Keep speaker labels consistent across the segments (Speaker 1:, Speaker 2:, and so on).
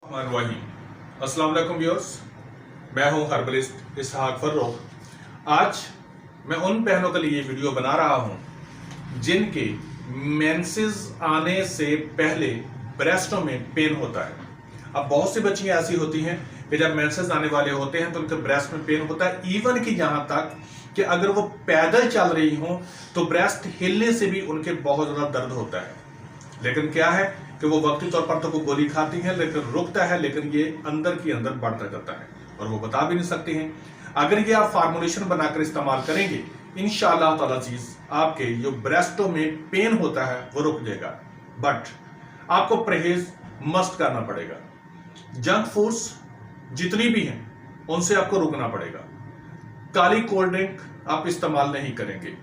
Speaker 1: अस्सलाम वालेकुम व्यूअर्स, मैं हूं हर्बलिस्ट इसहाक फर्रुख। आज मैं उन बहनों के लिए वीडियो बना रहा हूं जिनके मेंसेस आने से पहले ब्रेस्टों में पेन होता है। अब बहुत सी बच्चियां ऐसी होती हैं कि जब मेंसेस आने वाले होते हैं तो उनके ब्रेस्ट में पेन होता है, इवन कि यहां तक कि अगर वो पैदल चल रही हो तो ब्रेस्ट हिलने से भी उनके बहुत ज्यादा दर्द होता है। लेकिन क्या है कि वो वक्ती तौर पर तो वो गोली खाती हैं लेकिन रुकता है, लेकिन ये अंदर की अंदर बढ़ता जाता है और वो बता भी नहीं सकती हैं। अगर ये आप फार्मुलेशन बनाकर इस्तेमाल करेंगे इंशाअल्लाह ताला चीज आपके जो ब्रेस्टों में पेन होता है वो रुक जाएगा। बट आपको परहेज मस्ट करना पड़ेगा। जंक फूड्स जितनी भी हैं उनसे आपको रुकना पड़ेगा। काली कोल्ड ड्रिंक आप इस्तेमाल नहीं करेंगे।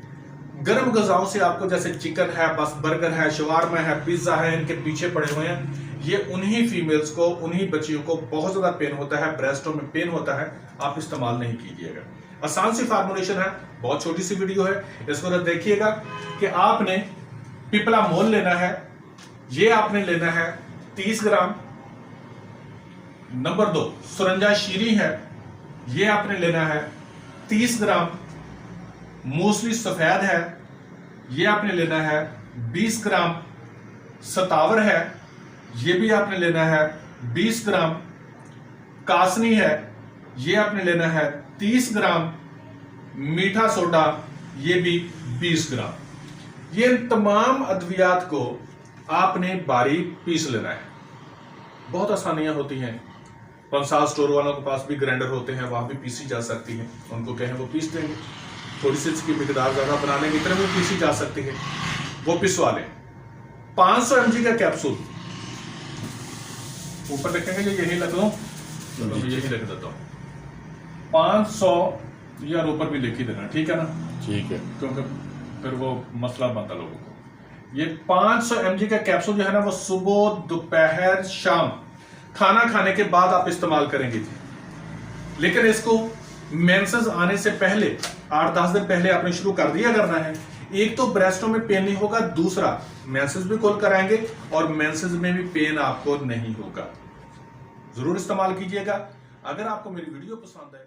Speaker 1: गर्म गजाओं से आपको, जैसे चिकन है, बस बर्गर है, शवारमा है, पिज्जा है, इनके पीछे पड़े हुए हैं, ये उन्हीं फीमेल्स को, उन्हीं बच्चियों को बहुत ज्यादा पेन होता है, ब्रेस्टों में पेन होता है, आप इस्तेमाल नहीं कीजिएगा। आसान सी फार्मुलेशन है, बहुत छोटी सी वीडियो है, इसको तो देखिएगा कि आपने पिपला मोल लेना है, ये आपने लेना है 30 ग्राम। नंबर 2 सुरंजा शीरी है, ये आपने लेना है 30 ग्राम। मूसली सफेद है, ये आपने लेना है 20 ग्राम। सतावर है, ये भी आपने लेना है 20 ग्राम। कासनी है, ये आपने लेना है 30 ग्राम। मीठा सोडा, ये भी 20 ग्राम। ये तमाम अद्वियात को आपने बारीक पीस लेना है। बहुत आसानियां होती हैं। पंसाल स्टोर वालों के पास भी ग्राइंडर होते हैं, वहां भी पीसी जा सकती है, उनको कहें वो पीस देंगे। थोड़ी सी इसकी मिकदार ज्यादा बना लेंगे, इतने में पीसी जा सकती है, वो पिसवा लें। 500 mg का कैप्सूल ऊपर लिखेंगे, जो यही लिख दो, चलो मैं यही लिख देता हूं। 500 या ऊपर भी लिख ही देना, ठीक है ना?
Speaker 2: ठीक है,
Speaker 1: क्योंकि फिर वो मसला बनता लोगों को। ये 500 mg का कैप्सूल जो है ना, वो सुबह, दोपहर, शाम खाना खाने के बाद आप इस्तेमाल करेंगे। लेकिन इसको मेंसेस आने से पहले 8-10 दिन पहले आपने शुरू कर दिया करना है। एक तो ब्रेस्टों में पेन नहीं होगा, दूसरा मेंसेस भी कॉल कराएंगे और मेंसेस में भी पेन आपको नहीं होगा। जरूर इस्तेमाल कीजिएगा। अगर आपको मेरी वीडियो पसंद है